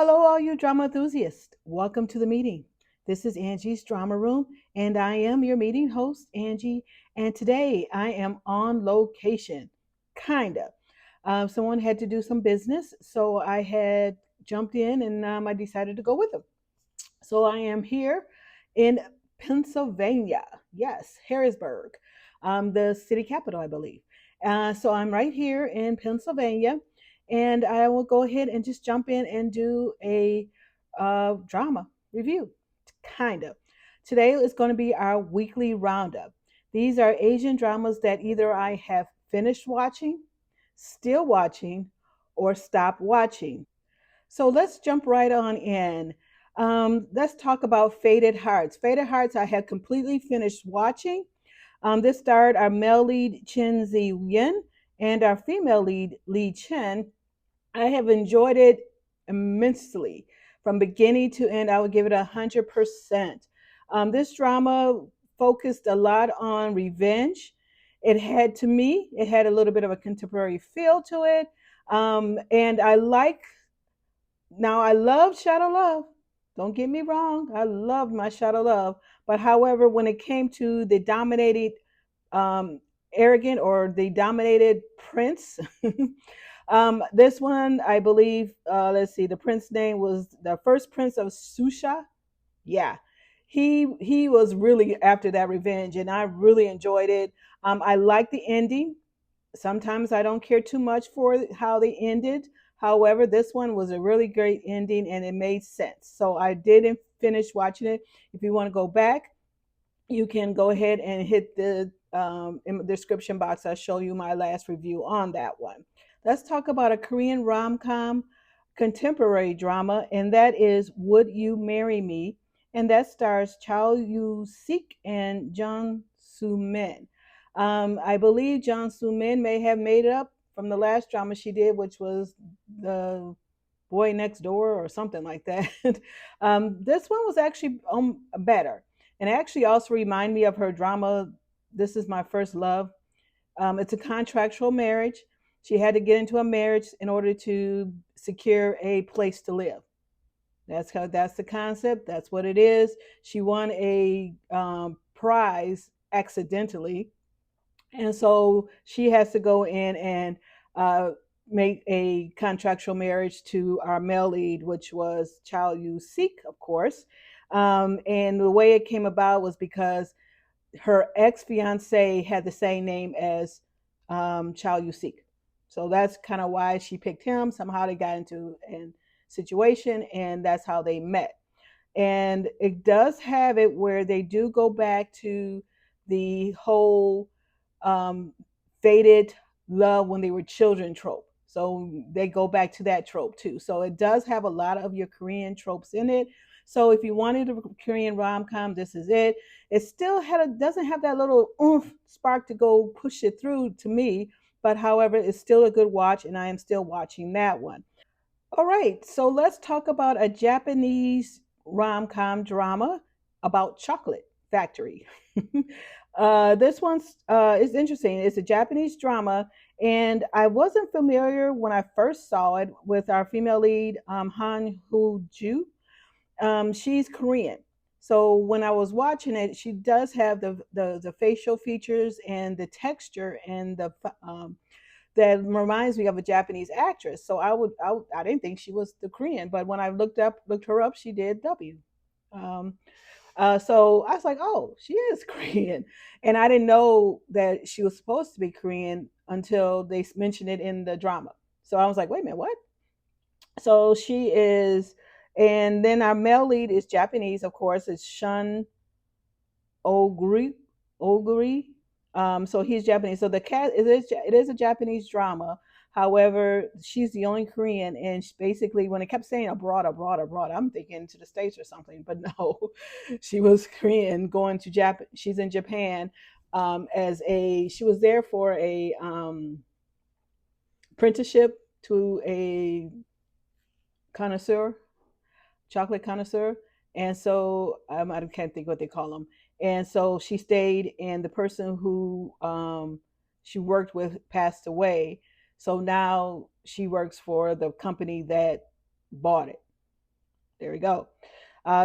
Hello, all you drama enthusiasts. Welcome to the meeting. This is Angie's Drama Room, and I am your meeting host, Angie. And today I am on location, kinda. Someone had to do some business, so I had jumped in and I decided to go with them. So I am here in Pennsylvania. Yes, Harrisburg, the city capital, I believe. So I'm right here in Pennsylvania, and I will go ahead and just jump in and do a drama review, kind of. Today is going to be our weekly roundup. These are Asian dramas that either I have finished watching, still watching, or stopped watching. So let's jump right on in. Let's talk about Faded Hearts. Faded Hearts, I had completely finished watching. This starred our male lead Chen Zi Yin and our female lead Li Chen. I have enjoyed it immensely from beginning to end. I would give it 100%. This drama focused a lot on revenge. It had a little bit of a contemporary feel to it. And I love Shadow Love. Don't get me wrong. I love my Shadow Love. But however, when it came to the dominated, arrogant or the dominated prince, this one, I believe, let's see, the prince name was the first prince of Susha. Yeah. He was really after that revenge, and I really enjoyed it. I like the ending. Sometimes I don't care too much for how they ended. However, this one was a really great ending and it made sense. So I didn't finish watching it. If you want to go back, you can go ahead and hit the in the description box. I'll show you my last review on that one. Let's talk about a Korean rom com contemporary drama, and that is Would You Marry Me? And that stars Chow Yu Sik and Jung Soo Min. I believe Jung Soo Min may have made it up from the last drama she did, which was the Boy Next Door or something like that. This one was actually better, and it actually also reminded me of her drama. This is My First Love. It's a contractual marriage. She had to get into a marriage in order to secure a place to live. That's the concept. That's what it is. She won a prize accidentally, and so she has to go in and uh, make a contractual marriage to our male lead, which was Chow Yu Sik, of course. And the way it came about was because her ex fiance had the same name as Chow Yu Sik. So that's kind of why she picked him. Somehow they got into a situation, and that's how they met. And it does have it where they do go back to the whole um, faded love when they were children trope. So they go back to that trope too. So it does have a lot of your Korean tropes in it. So if you wanted a Korean rom com, this is it. It still doesn't have that little oomph spark to go push it through to me, but however, it's still a good watch, and I am still watching that one. All right, so let's talk about a Japanese rom com drama about chocolate factory. This one's is interesting. It's a Japanese drama, and I wasn't familiar when I first saw it with our female lead, Han Hoo Ju. She's Korean. So when I was watching it, she does have the facial features and the texture and the that reminds me of a Japanese actress. So I didn't think she was the Korean, but when I looked her up, she did W. Um, so I was like, oh, she is Korean, and I didn't know that she was supposed to be Korean until they mentioned it in the drama. So I was like, wait a minute, what? So she is, and then our male lead is Japanese, of course. It's Shun Oguri. Oguri. So he's Japanese. So the cat it is a Japanese drama. However, she's the only Korean, and basically, when it kept saying abroad, abroad, abroad, I'm thinking to the States or something. But no, she was Korean going to Japan. She's in Japan as a. She was there for a apprenticeship to a connoisseur, chocolate connoisseur. And so I can't think what they call them. And so she stayed, and the person who she worked with passed away. So now she works for the company that bought it. There we go.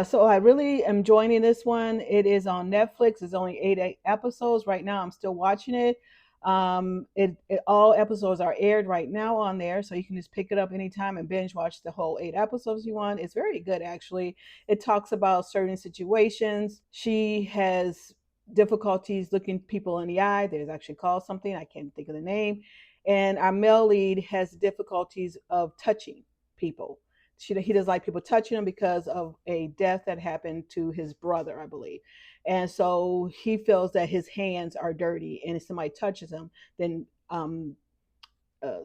So I really am joining this one. It is on Netflix. It's only eight episodes right now. I'm still watching it. All episodes are aired right now on there, so you can just pick it up anytime and binge watch the whole eight episodes you want. It's very good, actually. It talks about certain situations. She has difficulties looking people in the eye. There's actually called something, I can't think of the name. And our male lead has difficulties of touching people. He doesn't like people touching him because of a death that happened to his brother, I believe. And so he feels that his hands are dirty, and if somebody touches him, then uh,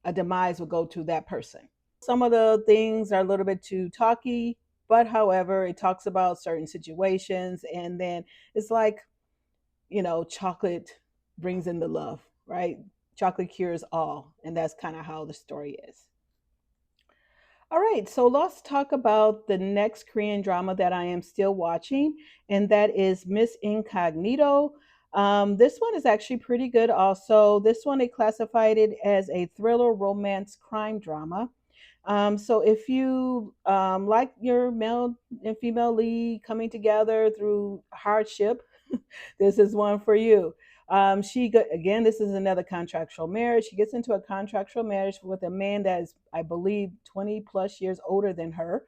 a demise will go to that person. Some of the things are a little bit too talky, but however, it talks about certain situations, and then it's like, chocolate brings in the love, right? Chocolate cures all, and that's kind of how the story is. All right, so let's talk about the next Korean drama that I am still watching, and that is Miss Incognito. This one is actually pretty good, also. This one, they classified it as a thriller, romance, crime drama. So if you like your male and female lead coming together through hardship, this is one for you. Again, this is another contractual marriage. She gets into a contractual marriage with a man that is, I believe, 20 plus years older than her,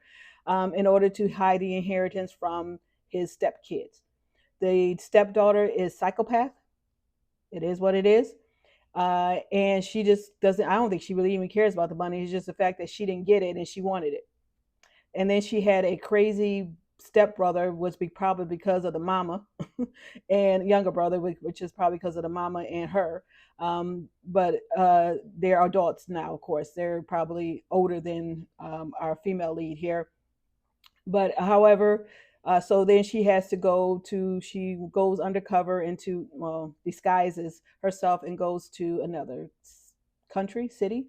in order to hide the inheritance from his stepkids. The stepdaughter is psychopath. It is what it is. And she just doesn't, I don't think she really even cares about the money. It's just the fact that she didn't get it and she wanted it. And then she had a crazy stepbrother, which be probably because of the mama, and younger brother, which is probably because of the mama and her. But they're adults now, of course. They're probably older than our female lead here. But however, so then she goes undercover into, well, disguises herself and goes to another country, city,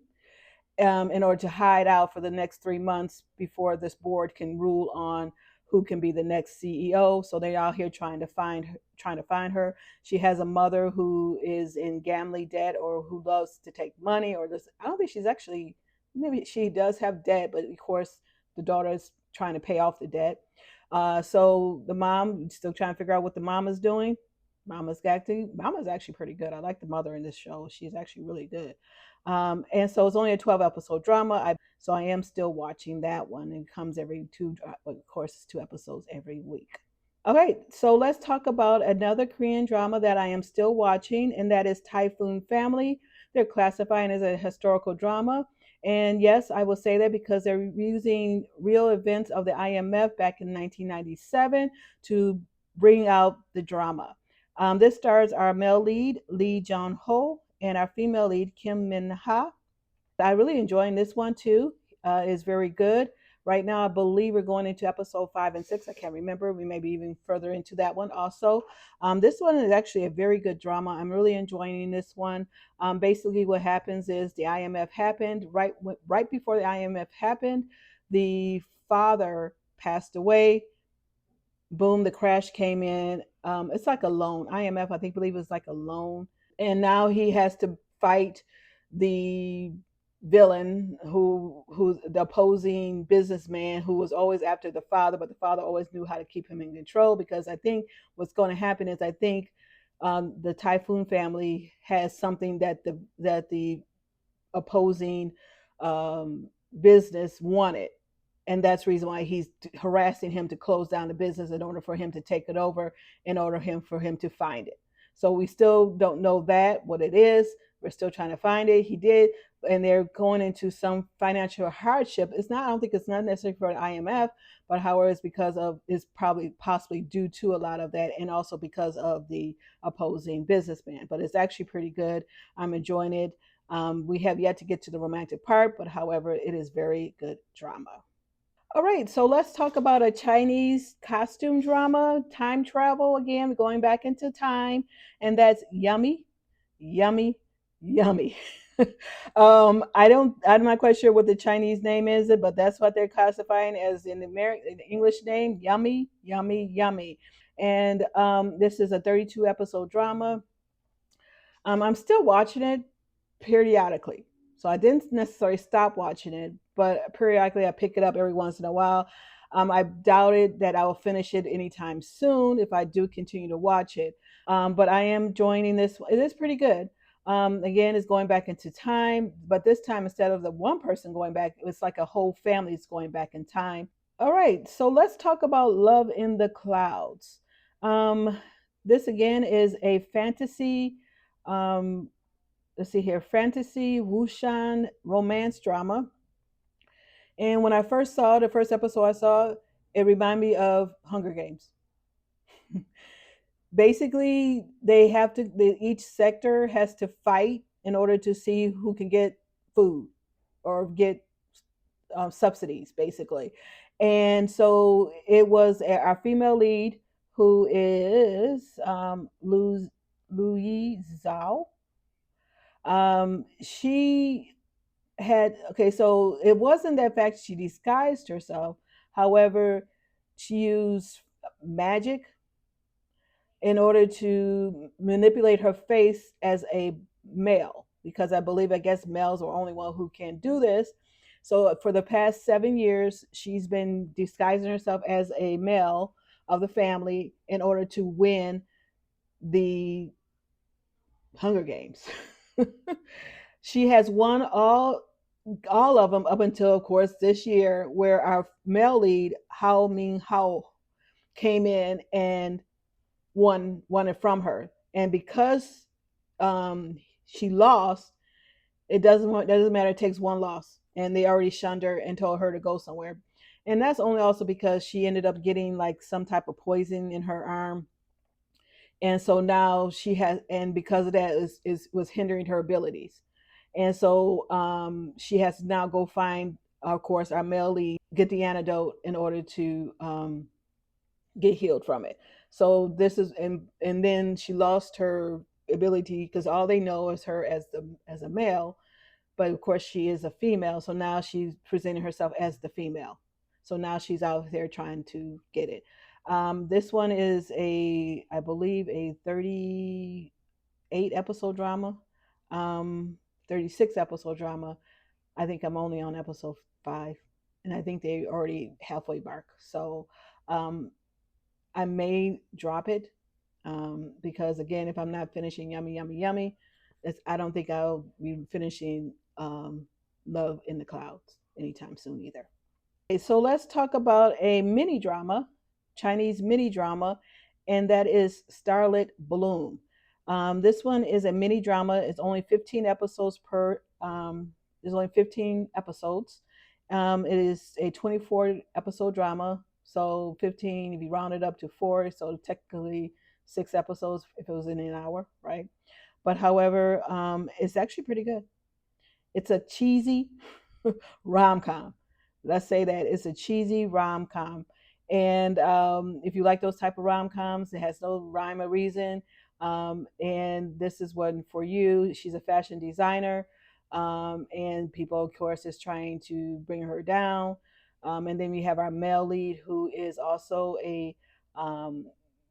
in order to hide out for the next 3 months before this board can rule on who can be the next CEO. So they're out here trying to find her. She has a mother who is in gambling debt, or who loves to take money, or this. I don't think she's actually. Maybe she does have debt, but of course the daughter is trying to pay off the debt. So the mom still trying to figure out what the mama's doing. Mama's actually pretty good. I like the mother in this show. She's actually really good. And so it's only a 12 episode drama. So I am still watching that one. It comes every two, of course, it's 2 episodes every week. Okay, so let's talk about another Korean drama that I am still watching, and that is Typhoon Family. They're classifying as a historical drama. And yes, I will say that because they're using real events of the IMF back in 1997 to bring out the drama. This stars our male lead, Lee Jong Ho, and our female lead, Kim Min Ha. I really enjoying this one too. It's very good. Right now, I believe we're going into episode 5 and 6. I can't remember. We may be even further into that one also. This one is actually a very good drama. I'm really enjoying this one. Basically, what happens is the IMF happened right before the IMF happened. The father passed away. Boom, the crash came in. It's like a loan. IMF, I think, believe it's like a loan, and now he has to fight the villain, who's the opposing businessman who was always after the father, but the father always knew how to keep him in control. Because I think what's going to happen is, I think the Typhoon family has something that the opposing business wanted, and that's the reason why he's harassing him to close down the business in order for him to take it over, in order for him to find it. So we still don't know that what it is. We're still trying to find it. He did, and they're going into some financial hardship. It's not. I don't think it's not necessarily for the IMF, but however, it's probably possibly due to a lot of that, and also because of the opposing businessman. But it's actually pretty good. I'm enjoying it. We have yet to get to the romantic part, but however, it is very good drama. All right, so let's talk about a Chinese costume drama, time travel again, going back into time, and that's Yummy, Yummy, Yummy. I'm not quite sure what the Chinese name is, but that's what they're classifying as in the American, English name, Yummy, Yummy, Yummy. And this is a 32 episode drama. I'm still watching it periodically, so I didn't necessarily stop watching it, but periodically I pick it up every once in a while. I doubted that I will finish it anytime soon if I do continue to watch it. But I am joining this. It is pretty good. Again, it's going back into time, but this time instead of the one person going back, it's like a whole family is going back in time. All right, so let's talk about Love in the Clouds. Um, this again is a fantasy. Um, let's see here, fantasy wuxia romance drama. And when I first saw the first episode, I saw it reminded me of Hunger Games. Basically, each sector has to fight in order to see who can get food or get subsidies, basically. And so it was our female lead, who is Louis Zhao. She had okay, so it wasn't that fact she disguised herself. However, she used magic in order to manipulate her face as a male, because I guess males are only one who can do this. So for the past 7 years, she's been disguising herself as a male of the family in order to win the Hunger Games. She has won all of them up until, of course, this year, where our male lead Hao Ming Hao came in and won it from her. And because she lost, it doesn't matter. It takes one loss, and they already shunned her and told her to go somewhere. And that's only also because she ended up getting like some type of poison in her arm, and so now she has, and because of that, is was hindering her abilities. And so she has to now go find, of course, our male lead, get the antidote in order to get healed from it. So this is, and then she lost her ability because all they know is her as a male, but of course she is a female. So now she's presenting herself as the female. So now she's out there trying to get it. This one is I believe, a 38 episode drama, 36 episode drama. I think I'm only on episode 5, and I think they already halfway mark. So um, I may drop it because, again, if I'm not finishing Yummy Yummy Yummy, I don't think I'll be finishing Love in the Clouds anytime soon either. Okay, so let's talk about a mini drama, Chinese mini drama, and that is Starlit Bloom. This one is a mini drama. It's only 15 episodes per. There's only 15 episodes. It is a 24 episode drama. So 15, if you round it up to 4, so technically 6 episodes if it was in an hour, right? But however, it's actually pretty good. It's a cheesy rom com. Let's say that it's a cheesy rom com. And if you like those type of rom coms, it has no rhyme or reason. And this is one for you. She's a fashion designer, and people, of course, is trying to bring her down. And then we have our male lead, who is also um,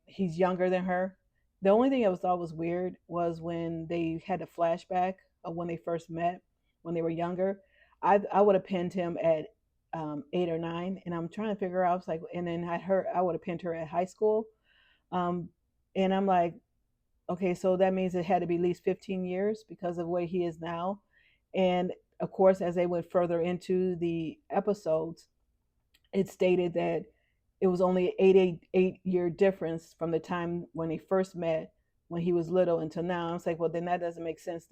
he's younger than her. The only thing I thought was weird was when they had a flashback of when they first met, when they were younger. I would have pinned him at 8 or 9, and I'm trying to figure out. I was like, and then I would have pinned her at high school, um, and I'm like, okay, so that means it had to be at least 15 years because of the way he is now. And of course, as they went further into the episodes, it stated that it was only 8 year difference from the time when they first met, when he was little, until now. I was like, well, then that doesn't make sense.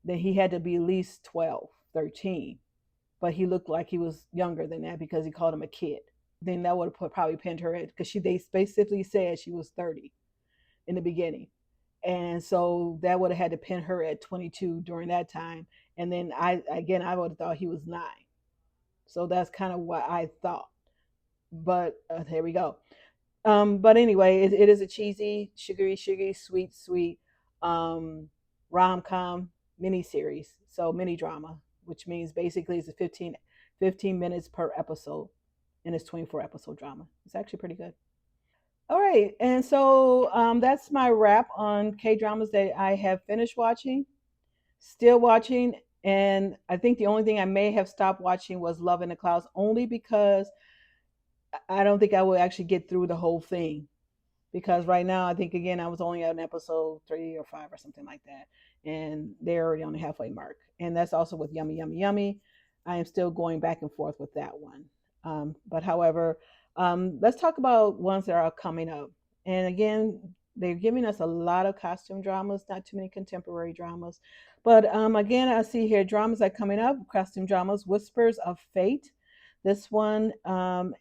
Then he had to be at least 12, 13, but he looked like he was younger than that because he called him a kid. Then that would have probably pinned her at, because they specifically said she was 30 in the beginning. And so that would have had to pin her at 22 during that time. And then I would have thought he was 9. So that's kind of what I thought. But there we go. But anyway, it is a cheesy, sugary, sweet rom com mini series. So mini drama, which means basically it's a 15 minutes per episode, and it's 24 episode drama. It's actually pretty good. All right, and so that's my wrap on K dramas that I have finished watching, still watching, And I think the only thing I may have stopped watching was Love in the Clouds, only because I don't think I will actually get through the whole thing. Because right now, I think again, I was only on episode 3 or 5 or something like that, and they're already on the halfway mark. And that's also with Yummy Yummy Yummy. I am still going back and forth with that one. But however, let's talk about ones that are coming up. And again, they're giving us a lot of costume dramas, not too many contemporary dramas. But again, I see here dramas that are coming up, costume dramas, Whispers of Fate. This one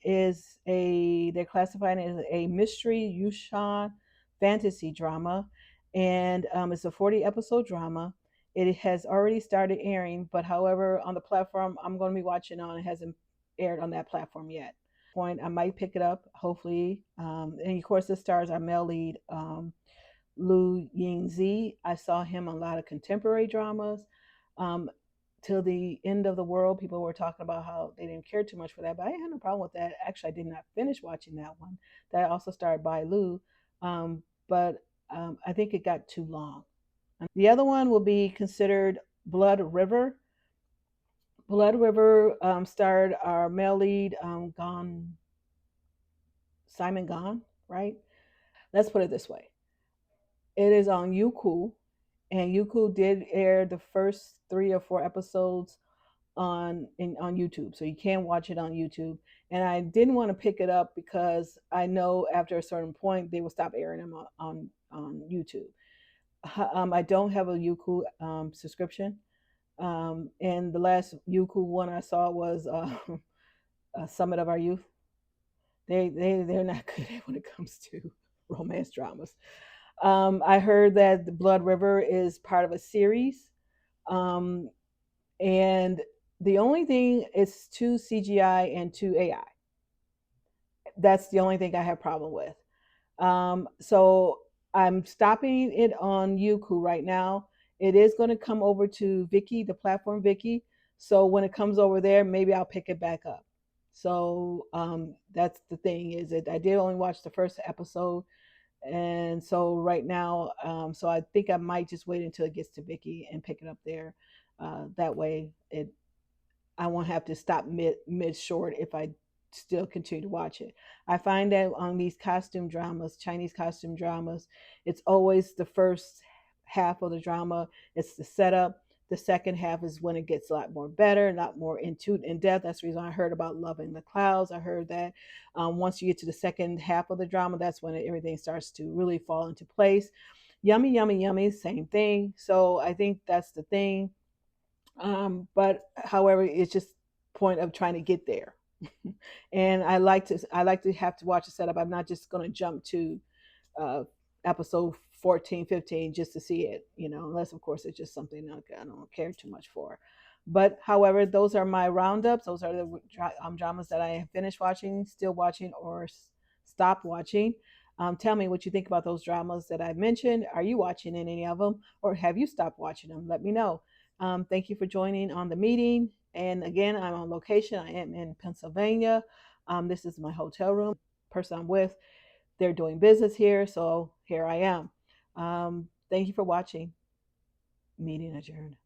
is they're classifying it as a mystery Yushan fantasy drama, and it's a 40 episode drama. It has already started airing, but however, on the platform I'm going to be watching on, it hasn't aired on that platform yet. Point, I might pick it up, hopefully. And of course, the stars are male lead Lu Yingzi. I saw him on a lot of contemporary dramas. Um, Till the end of the world, people were talking about how they didn't care too much for that, but I had no problem with that. Actually, I did not finish watching that one. That also starred by Lu, but I think it got too long. The other one will be considered Blood River. Blood River starred our male lead, Gon Simon Gon, right? Let's put it this way: it is on Youku, and Youku did air the first 3 or 4 episodes on YouTube, so you can watch it on YouTube. And I didn't want to pick it up because I know after a certain point they will stop airing them on YouTube. I don't have a Youku subscription, and the last Youku one I saw was Summit of Our Youth. They're not good when it comes to romance dramas. I heard that the Blood River is part of a series, um, and the only thing is too CGI and too AI. That's the only thing I have problem with. So I'm stopping it on Youku right now. It is going to come over to Viki, the platform Viki. So when it comes over there, maybe I'll pick it back up. So that's the thing, is that I did only watch the first episode, and so right now, so I think I might just wait until it gets to Viki and pick it up there. That way, I won't have to stop mid short if I still continue to watch it. I find that on these costume dramas, Chinese costume dramas, it's always the first half of the drama. It's the setup. The second half is when it gets a lot more better, a lot more into in depth. That's the reason I heard about Love in the Clouds. I heard that once you get to the second half of the drama, that's when everything starts to really fall into place. Yummy, yummy, yummy, same thing. So I think that's the thing. But however, it's just point of trying to get there. And I like to have to watch a setup. I'm not just going to jump to uh, episode 14, 15 just to see it, unless of course it's just something I don't care too much for. But however, those are my roundups. Those are the dramas that I have finished watching, still watching, or stopped watching. Tell me what you think about those dramas that I mentioned. Are you watching any of them, or have you stopped watching them? Let me know. Thank you for joining on the meeting. And again, I'm on location. I am in Pennsylvania. This is my hotel room. Person I'm with, they're doing business here, so here I am. Thank you for watching. Meeting adjourned.